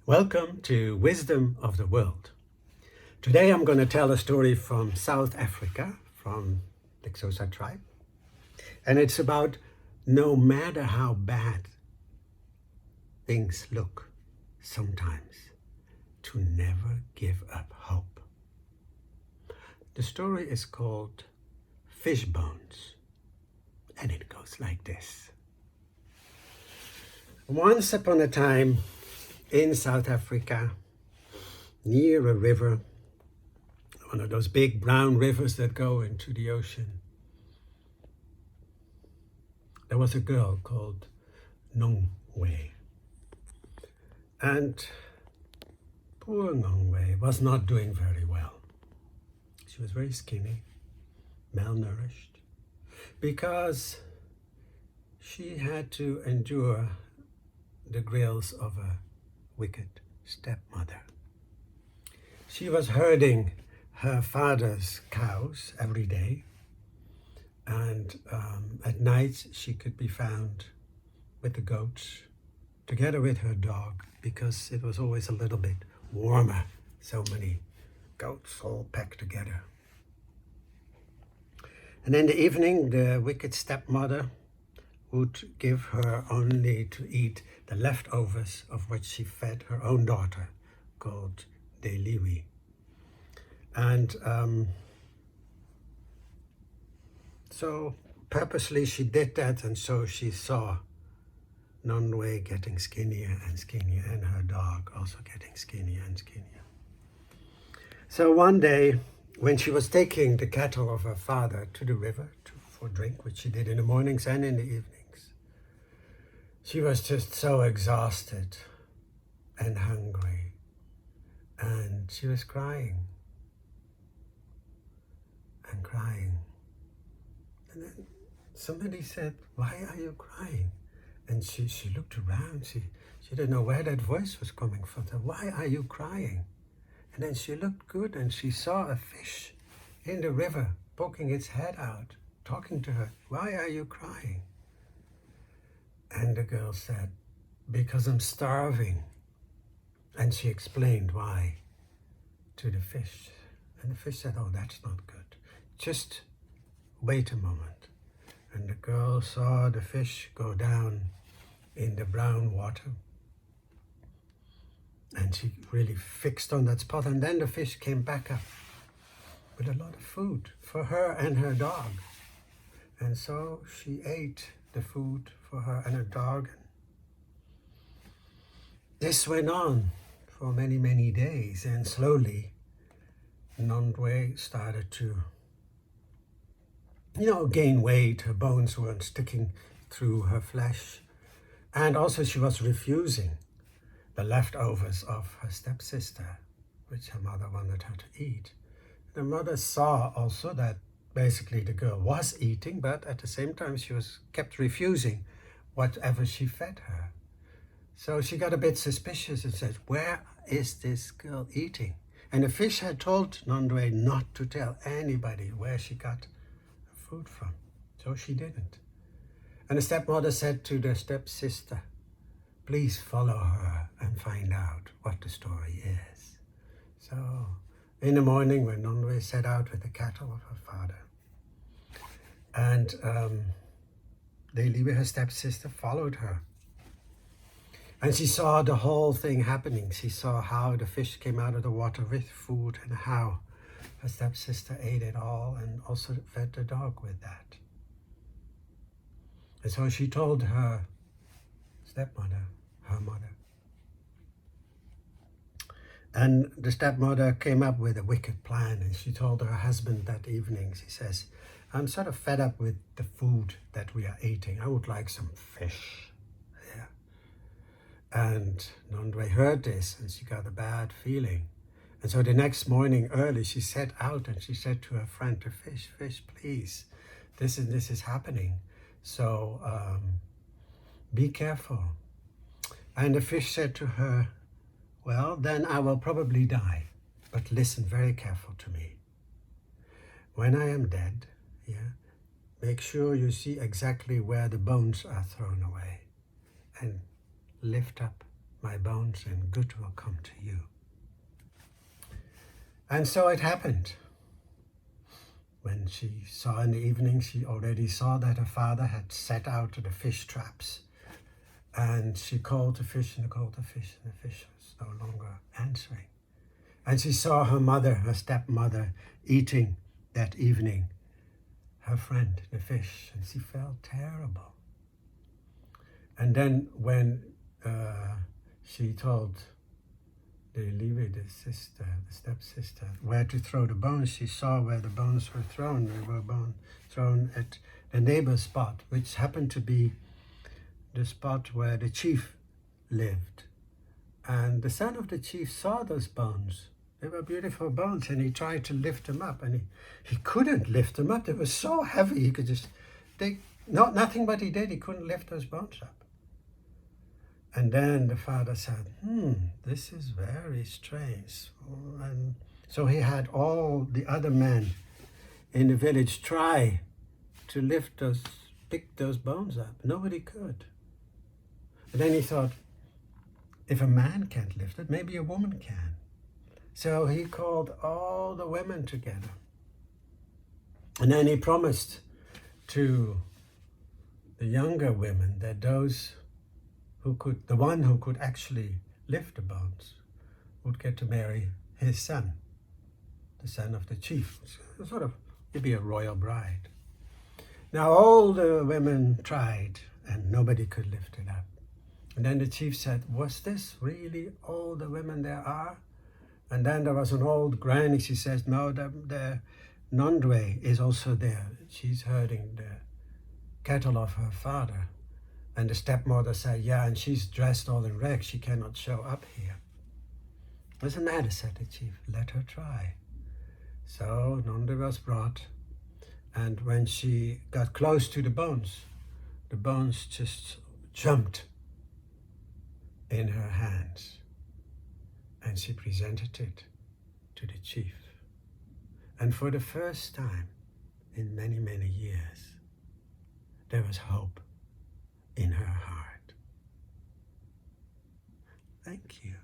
Welcome to Wisdom of the World. Today I'm going to tell a story from South Africa, from the Xhosa tribe. And it's about no matter how bad things look sometimes, to never give up hope. The story is called Fishbones, and it goes like this. Once upon a time, in South Africa, near a river, one of those big brown rivers that go into the ocean, there was a girl called Nongwe. And poor Nongwe was not doing very well. She was very skinny, malnourished, because she had to endure the grills of a wicked stepmother. She was herding her father's cows every day, and at night she could be found with the goats together with her dog, because it was always a little bit warmer, so many goats all packed together. And in the evening, the wicked stepmother would give her only to eat the leftovers of what she fed her own daughter, called Deliwi. And so purposely she did that, and so she saw Nonwe getting skinnier and skinnier, and her dog also getting skinnier and skinnier. So one day, when she was taking the cattle of her father to the river for drink, which she did in the mornings and in the evenings, she was just so exhausted and hungry, and she was crying and crying. And then somebody said, "Why are you crying?" And she looked around. She didn't know where that voice was coming from. So, "Why are you crying?" And then she looked good, and she saw a fish in the river poking its head out, talking to her. "Why are you crying?" And the girl said, "Because I'm starving." And she explained why to the fish. And the fish said, "Oh, that's not good. Just wait a moment." And the girl saw the fish go down in the brown water. And she really fixed on that spot. And then the fish came back up with a lot of food for her and her dog. And so she ate the food for her and her dog. This went on for many, many days, and slowly Nondwe started to, gain weight. Her bones weren't sticking through her flesh. And also she was refusing the leftovers of her stepsister, which her mother wanted her to eat. The mother saw also that basically the girl was eating, but at the same time she kept refusing whatever she fed her. So she got a bit suspicious and said, "Where is this girl eating?" And the fish had told Nondwe not to tell anybody where she got her food from. So she didn't. And the stepmother said to the stepsister, "Please follow her and find out what the story is." So in the morning, when Nondwe set out with the cattle of her father, and Deliwi, her stepsister, followed her. And she saw the whole thing happening. She saw how the fish came out of the water with food, and how her stepsister ate it all and also fed the dog with that. And so she told her stepmother, her mother. And the stepmother came up with a wicked plan, and she told her husband that evening, she says, "I'm sort of fed up with the food that we are eating. I would like some fish." Yeah. And Nondwe heard this, and she got a bad feeling. And so the next morning early, she set out, and she said to her friend, the fish, "Fish, please, this is happening. So be careful." And the fish said to her, "Well, then I will probably die, but listen very careful to me. When I am dead, make sure you see exactly where the bones are thrown away, and lift up my bones and good will come to you. And so it happened. When she saw in the evening, she already saw that her father had set out the fish traps. And she called the fish and called the fish, and the fish was no longer answering. And she saw her mother, her stepmother, eating that evening her friend, the fish, and she felt terrible. And then when she told the sister, the stepsister, where to throw the bones, she saw where the bones were thrown. They were thrown at the neighbor's spot, which happened to be the spot where the chief lived. And the son of the chief saw those bones. They were beautiful bones, and he tried to lift them up, and he couldn't lift them up. They were so heavy, he could just, nothing but he did, he couldn't lift those bones up. And then the father said, this is very strange. And so he had all the other men in the village try to pick those bones up. Nobody could. And then he thought, if a man can't lift it, maybe a woman can. So he called all the women together. And then he promised to the younger women that the one who could actually lift the bones would get to marry his son, the son of the chief. Sort of, he'd be a royal bride. Now all the women tried and nobody could lift it up. And then the chief said, was this really all the women there are? And then there was an old granny, she says, no, the Nondwe is also there. She's herding the cattle of her father. And the stepmother said, yeah, and she's dressed all in rags. She cannot show up here. Doesn't matter, said the chief. Let her try. So Nondwe was brought. And when she got close to the bones just jumped in her hands. And she presented it to the chief. And for the first time in many, many years, there was hope in her heart. Thank you.